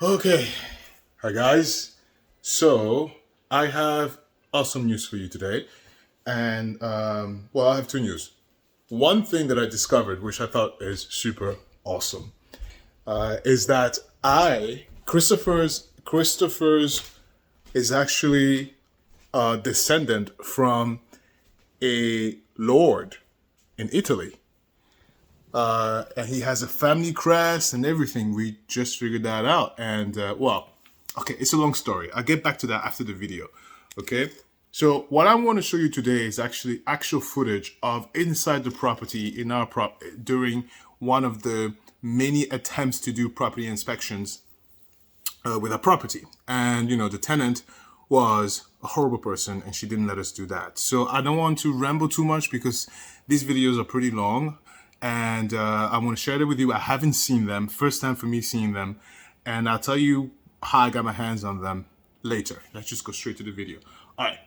Okay, hi guys. So I have awesome news for you today, and well, I have two news. One thing that I discovered, which I thought is super awesome, is that Christopher's is actually a descendant from a lord in Italy. And he has a family crest and everything. We just figured that out. And well, okay, it's a long story. I'll get back to that after the video. Okay. So what I want to show you today is actually actual footage of inside the property in our during one of the many attempts to do property inspections with a property. And the tenant was a horrible person and she didn't let us do that. So I don't want to ramble too much because these videos are pretty long, and I want to share it with you. I haven't seen them, first time for me seeing them, and I'll tell you how I got my hands on them later. Let's just go straight to the video. All right.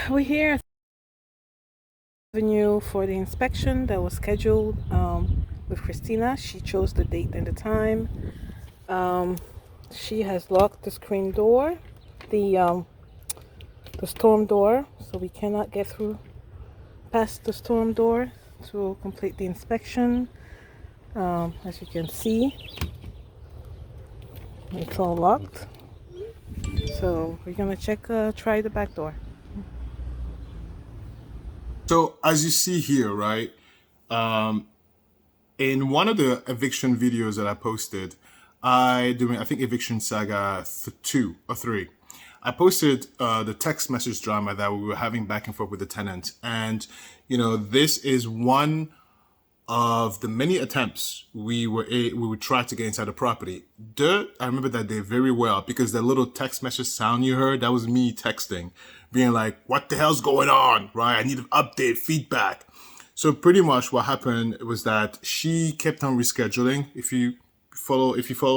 We're here at the Avenue for the inspection that was scheduled with Christina. She chose the date and the time. She has locked the screen door, the the storm door, so we cannot get through past the storm door to complete the inspection. As you can see, it's all locked. So we're gonna try the back door. So as you see here, right, in one of the eviction videos that I posted, I think EVICTION Saga 2 or 3. I posted the text message drama that we were having back and forth with the tenant, and this is one of the many attempts we would try to get inside the property. I remember that day very well because the little text message sound you heard, that was me texting, being like, "What the hell's going on?" Right? I need an update, feedback. So pretty much what happened was that she kept on rescheduling. If you follow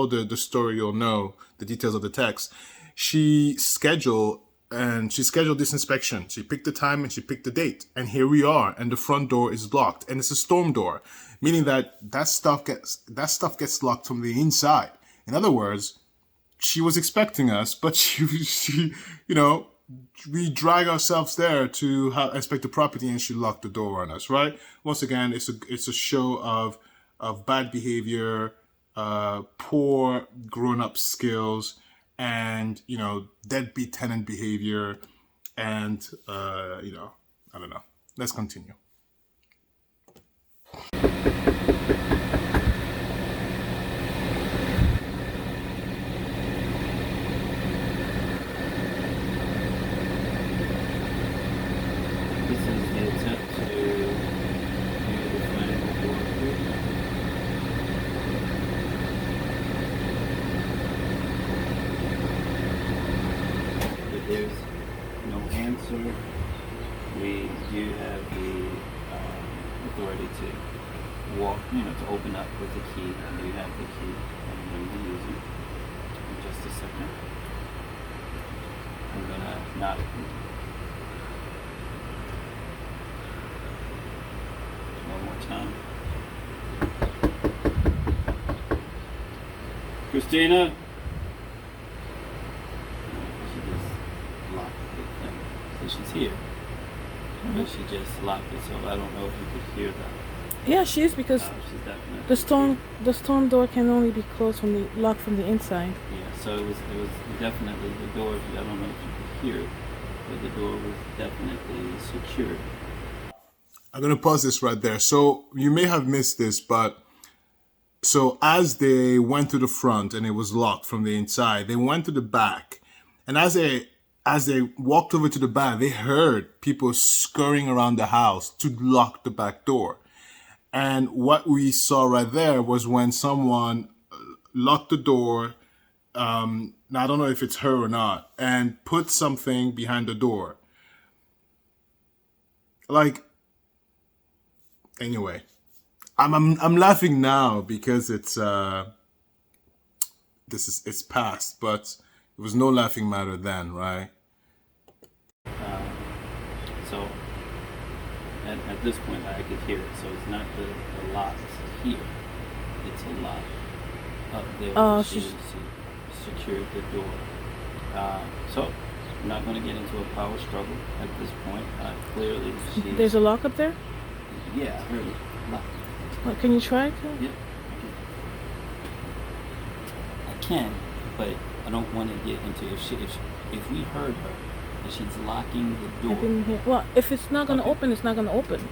the story, you'll know the details of the text. She scheduled this inspection. She picked the time and she picked the date. And here we are. And the front door is locked. And it's a storm door, meaning that stuff gets locked from the inside. In other words, she was expecting us, but she we drag ourselves there to inspect the property, and she locked the door on us. Right? Once again, it's a show of bad behavior, poor grown-up skills, and deadbeat tenant behavior, and I don't know. Let's continue. This is the attempt to do the final walkthrough. But there's no answer. We do have the authority to to open up with the key. I do have the key. I'm going to use it in just a second. I'm going to knock. One more time. Christina? She just locked the thing. So she's here. But she just locked it, so I don't know if you could hear that. Yeah, she is because She's definitely the storm door can only be closed from the locked from the inside. Yeah, so it was definitely the door. I don't know if you could hear it, but the door was definitely secured. I'm gonna pause this right there. So you may have missed this, but so as they went to the front and it was locked from the inside, they went to the back, and as they walked over to the back, they heard people scurrying around the house to lock the back door. And what we saw right there was when someone locked the door. Now I don't know if it's her or not, and put something behind the door. Like, anyway, I'm laughing now because it's past, but it was no laughing matter then, right? Um, so at this point, I could hear it. So it's not the locks here. locked up there. She She's secured the door. So I'm not going to get into a power struggle at this point. Clearly, there's a lock up there. yeah, I heard it. Locked. What, can you try to? Yeah, I can, but I don't want to get into if we heard her and she's locking the I door. didn't hear. Well, if it's not gonna open, it's not gonna open.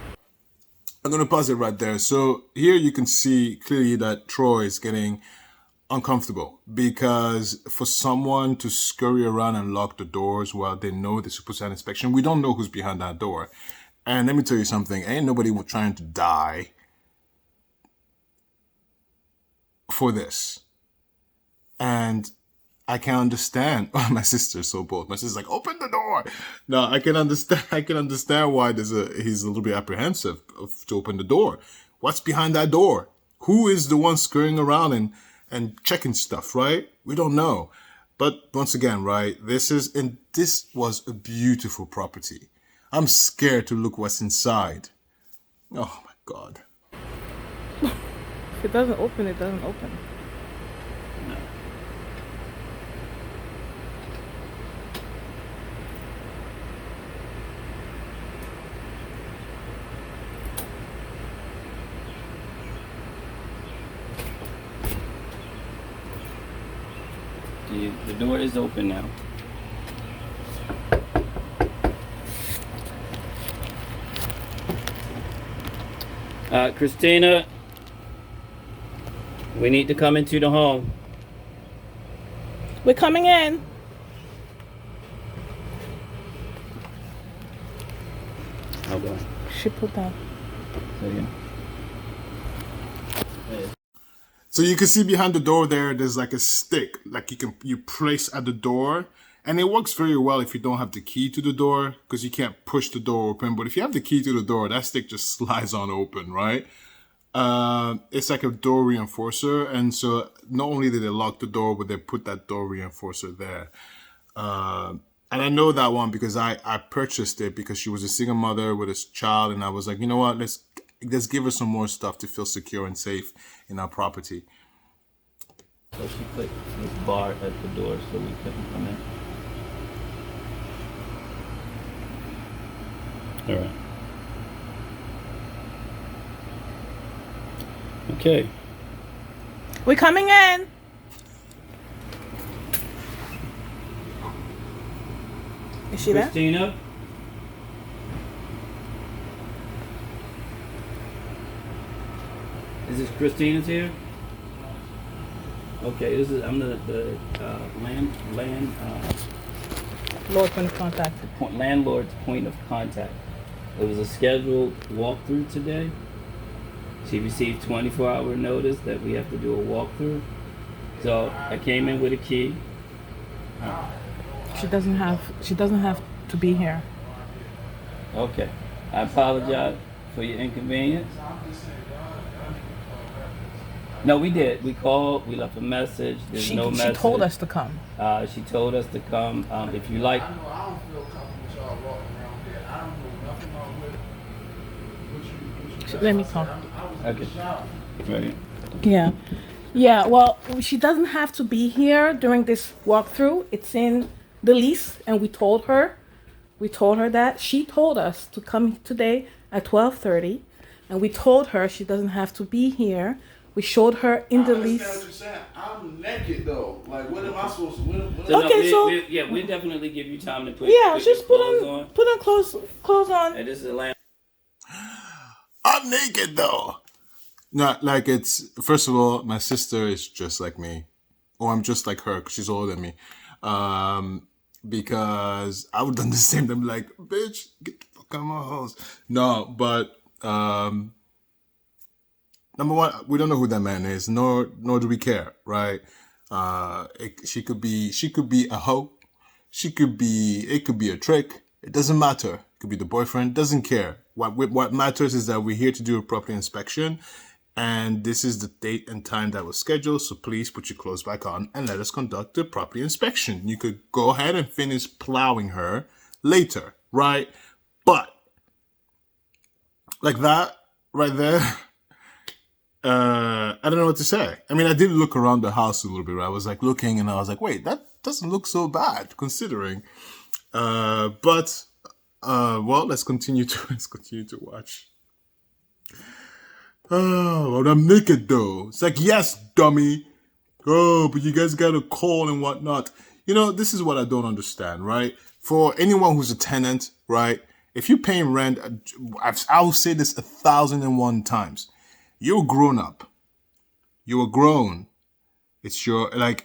I'm going to pause it right there. So here you can see clearly that Troy is getting uncomfortable because for someone to scurry around and lock the doors while they know they're supposed to have inspection, we don't know who's behind that door. And let me tell you something, ain't nobody trying to die for this. And I can understand. Oh, my sister's so bold. My sister's like, open the door. No, I can understand. I can understand why he's a little bit apprehensive to open the door. What's behind that door? Who is the one scurrying around and checking stuff, right? We don't know. But once again, right, this was a beautiful property. I'm scared to look what's inside. Oh my God. If it doesn't open, it doesn't open. No. The door is open now. Christina, we need to come into the home. We're coming in. Hold on. She put down. So you can see behind the door there's like a stick, like you place at the door, and it works very well if you don't have the key to the door, because you can't push the door open. But if you have the key to the door, that stick just slides on open, right? It's like a door reinforcer, and so not only did they lock the door, but they put that door reinforcer there. And I know that one because I purchased it because she was a single mother with a child, and I was like, you know what, let's give her some more stuff to feel secure and safe in our property. So she put this bar at the door so we couldn't come in. All right. Okay. We're coming in. Is she there? Christina? Is this Christina's here? Okay, I'm the Lord point of contact. landlord's point of contact. It was a scheduled walkthrough today. She received 24-hour notice that we have to do a walkthrough. So I came in with a key. She doesn't have to be here. Okay. I apologize for your inconvenience. No, we did. We called. We left a message. There's no message. She told us to come. She told us to come. If you like. I don't feel comfortable with y'all walking around there. I don't know nothing about what you Let me talk. Okay. Right. Yeah. Well, she doesn't have to be here during this walkthrough. It's in the lease, and we told her that. She told us to come today at 12:30, and we told her she doesn't have to be here. We showed her in the lease. I understand what you're saying. I'm naked though. Like, what am I supposed to? We definitely give you time to put. Just put on clothes on. And this is a land. I'm naked though. Not like it's. First of all, my sister is just like me, or I'm just like her because she's older than me. Because I would done the same. I'm like, bitch, get the fuck out of my house. No, but number one, we don't know who that man is, nor do we care, right? She could be a hoe. It could be a trick. It doesn't matter. It could be the boyfriend. Doesn't care. What matters is that we're here to do a property inspection, and this is the date and time that was scheduled. So please put your clothes back on and let us conduct the property inspection. You could go ahead and finish plowing her later, right? But like that right there. I don't know what to say. I mean, I did look around the house a little bit. Right? I was like looking, and I was like, wait, that doesn't look so bad considering. But well, let's continue to watch. Oh, well, I'm naked though. It's like, yes, dummy. Oh, but you guys got a call and whatnot. You know, this is what I don't understand, right? For anyone who's a tenant, right? If you're paying rent, I'll say this 1,001 times. You're grown up. You're grown. It's your, I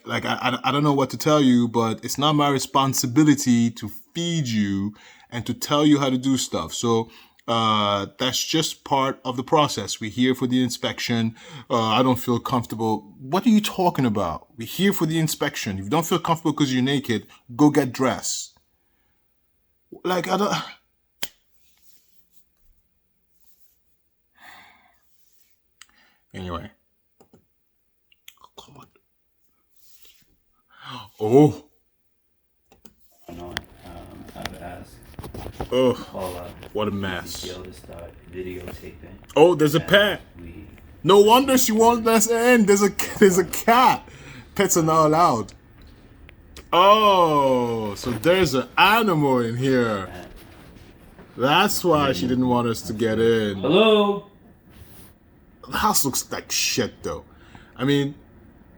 don't know what to tell you, but it's not my responsibility to feed you and to tell you how to do stuff. So, that's just part of the process. We're here for the inspection. I don't feel comfortable. What are you talking about? We're here for the inspection. If you don't feel comfortable because you're naked, go get dressed. Like, I don't... Anyway. Oh, come on. Oh. I've asked Oh. Paula What a mess. to start videotaping. Oh, there's a pet. No wonder she won't let us in. There's a cat. Pets are not allowed. Oh, so there's an animal in here. That's why she didn't want us to get in. Hello? The house looks like shit, though. I mean,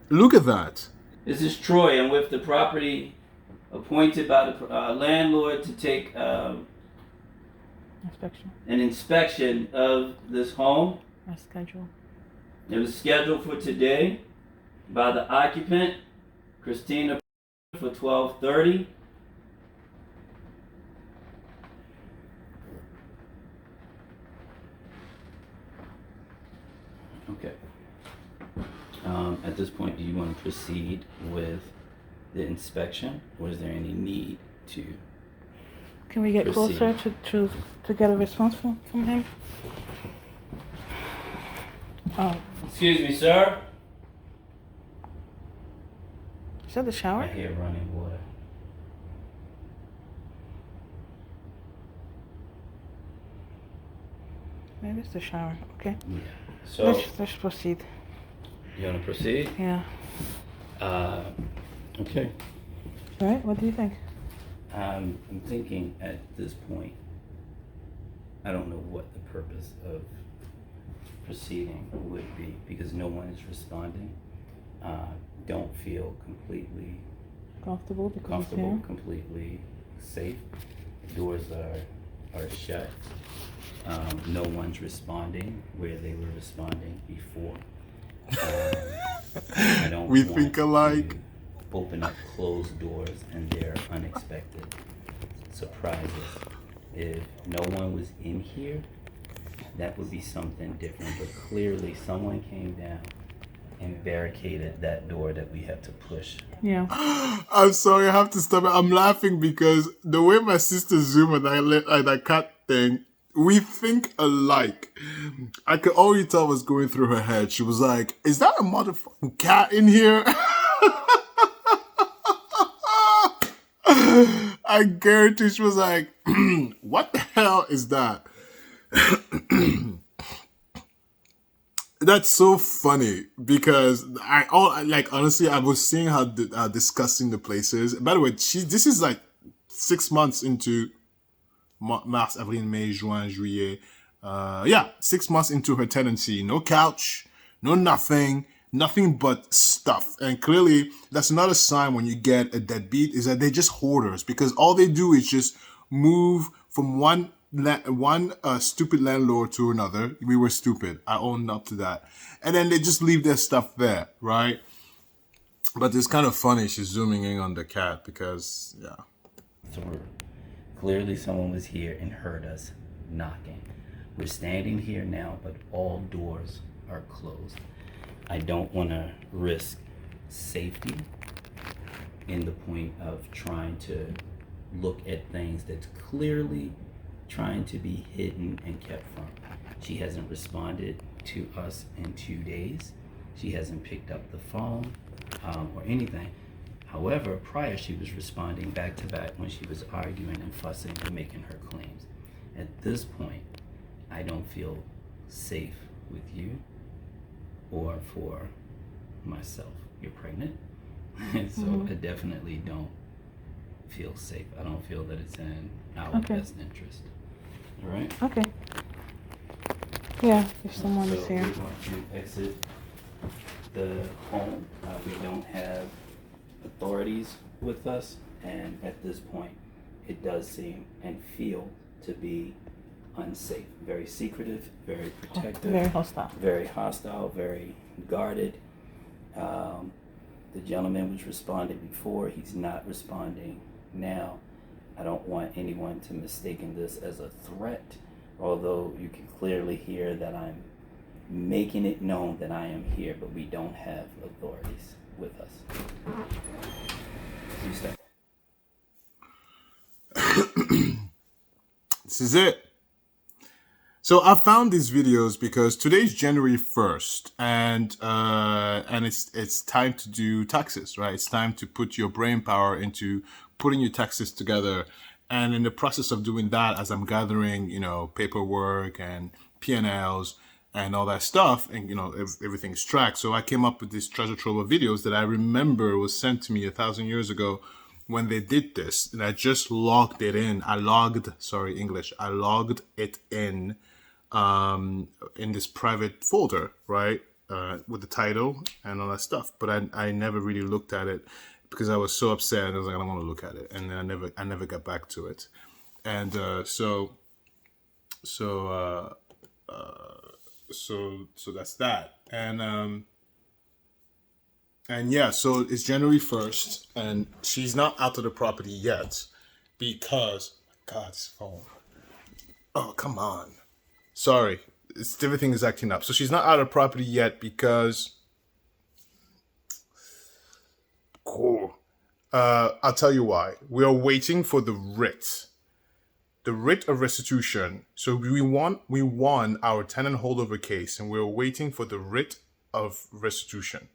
look at that. This is Troy. I'm with the property appointed by the landlord to take an inspection of this home. Our schedule. It was scheduled for today by the occupant, Christina, for 12:30. Okay. At this point, do you want to proceed with the inspection, or is there any need to? Can we get proceed? closer to get a response from him? Oh, Excuse me, sir. is that the I shower? hear running water. Maybe it's the shower. Okay. Yeah. So, Let's proceed. you want to proceed? Yeah. Okay. All right. What do you think? I'm thinking at this point, I don't know what the purpose of proceeding would be because no one is responding. Don't feel completely Comfortable because comfortable, he's here. completely safe. Doors are shut. No one's responding where they were responding before. I don't We want think alike. to open up closed doors and there are unexpected surprises. If no one was in here, that would be something different. But clearly someone came down and barricaded that door that we had to push. Yeah. I'm sorry, I have to stop it. I'm laughing because the way my sister zoomed and that cat thing, we think alike. I could already tell what's going through her head. She was like, is that a motherfucking cat in here? I guarantee she was like, what the hell is that? That's so funny because honestly, I was seeing how disgusting the place is. By the way, this is like 6 months into Mars, Avril, May, Juin, Juillet. 6 months into her tenancy. No couch, no nothing but stuff. And clearly, that's another sign when you get a deadbeat is that they're just hoarders because all they do is just move from one stupid landlord to another. We were stupid. I owned up to that. And then they just leave their stuff there, right? But it's kind of funny. She's zooming in on the cat because, yeah. Through. Clearly someone was here and heard us knocking. We're standing here now, but all doors are closed. I don't want to risk safety in the point of trying to look at things that's clearly trying to be hidden and kept from. She hasn't responded to us in 2 days. She hasn't picked up the phone or anything. However, prior she was responding back to back when she was arguing and fussing and making her claims. At this point, I don't feel safe with you. or for myself. You're pregnant. So I definitely don't feel safe. I don't feel that it's in our best interest. All right? Okay. Yeah, if someone is So here. we're going to exit the home. We don't have authorities with us, and at this point, it does seem and feel to be unsafe. Very secretive, very protective, Very hostile. very guarded. The gentleman was responding before. He's not responding now. I don't want anyone to mistaken this as a threat, although you can clearly hear that I'm making it known that I am here, but we don't have authorities with us. You start. This is it. So I found these videos because today's January 1st, and it's time to do taxes, right? It's time to put your brain power into putting your taxes together. And in the process of doing that, as I'm gathering, paperwork and P&Ls and all that stuff, and everything's tracked. So I came up with this treasure trove of videos that I remember was sent to me 1,000 years ago when they did this, and I just logged it in. I logged it in this private folder, right, with the title and all that stuff. But I never really looked at it because I was so upset. I was like, I don't want to look at it, and then I never got back to it. And so that's that. And yeah, so it's January 1st, and she's not out of the property yet because, God, this phone. Oh, come on. Sorry, everything is acting up. So she's not out of property yet because, cool. I'll tell you why. We are waiting for the writ of restitution. So we won our tenant holdover case, and we're waiting for the writ of restitution.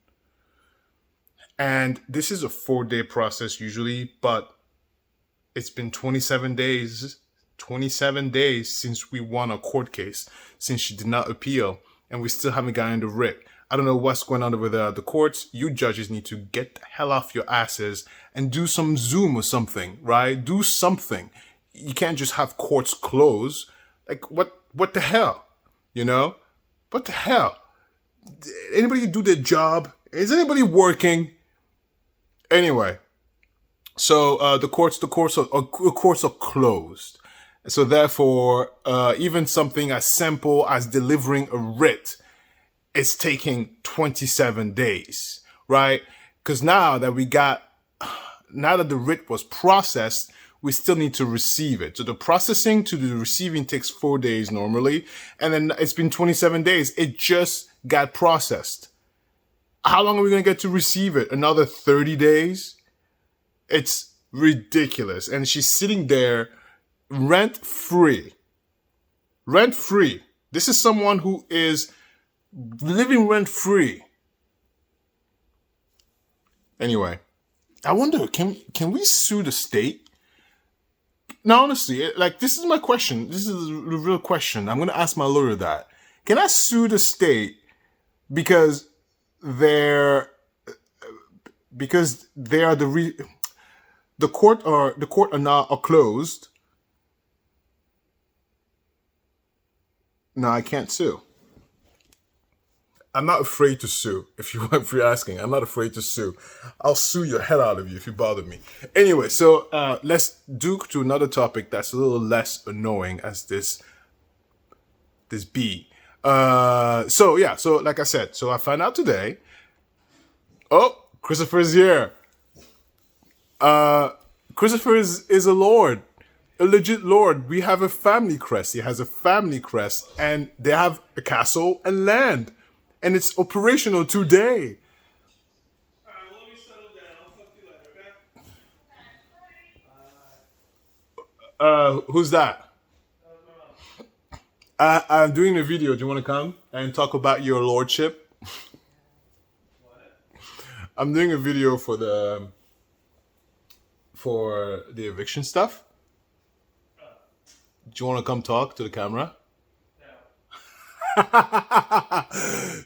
And this is a 4-day process usually, but it's been 27 days since we won a court case, since she did not appeal, and we still haven't gotten the writ. I don't know what's going on over there at the courts. You judges need to get the hell off your asses and do some Zoom or something, right? Do something. You can't just have courts close. Like, what the hell? What the hell? Anybody do their job? Is anybody working? Anyway, so the courts are closed. So therefore, even something as simple as delivering a writ is taking 27 days, right? Because now that the writ was processed, we still need to receive it. So the processing to the receiving takes 4 days normally, and then it's been 27 days. It just got processed. How long are we going to get to receive it? Another 30 days? It's ridiculous. And she's sitting there rent-free. Rent-free. This is someone who is living rent-free. Anyway, I wonder, can we sue the state? No, honestly, this is my question. This is the real question. I'm going to ask my lawyer that. Can I sue the state because they are the court are now closed? No, I can't sue. I'm not afraid to sue. If you're asking, I'm not afraid to sue. I'll sue your hell out of you if you bother me. Anyway, so let's do to another topic that's a little less annoying as this be. So like I said, so I found out today. Oh, Christopher's here. Christopher is a lord, a legit lord. We have a family crest. He has a family crest, and they have a castle and land, and it's operational today. All right, let me settle down. I'll talk to you later, okay? Who's that? I'm doing a video. Do you want to come and talk about your lordship? What? I'm doing a video for the eviction stuff. Do you want to come talk to the camera? No.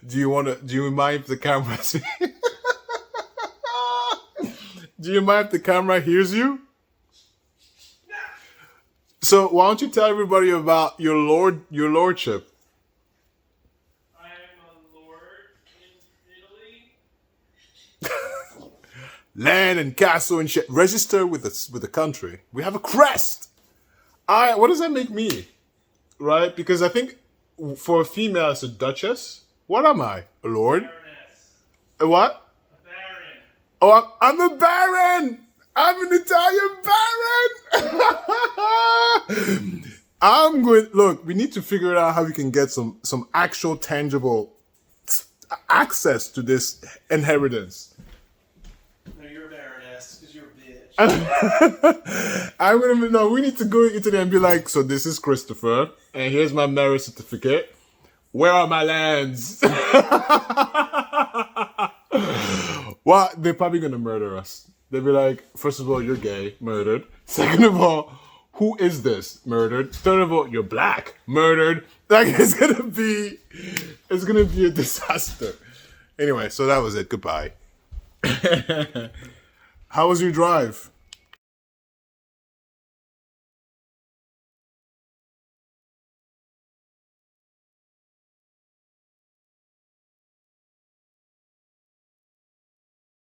Do you mind if the camera do you mind if the camera hears you? So why don't you tell everybody about your lordship? I am a lord in Italy. Land and castle and shit. Register with the country. We have a crest. What does that make me? Right? Because I think for a female it's a duchess. What am I? A lord? Baroness. A what? A baron. Oh, I'm a baron. I'm an Italian baron. I'm going. Look, we need to figure out how we can get some actual tangible access to this inheritance. No, you're a baroness because you're a bitch. We need to go into there and be like, so this is Christopher, and here's my marriage certificate. Where are my lands? Well, they're probably gonna murder us. They'll be like, first of all, you're gay, murdered. Second of all, who is this? Murdered. Third of all, you're black, murdered. Like it's gonna be a disaster. Anyway, so that was it. Goodbye. How was your drive?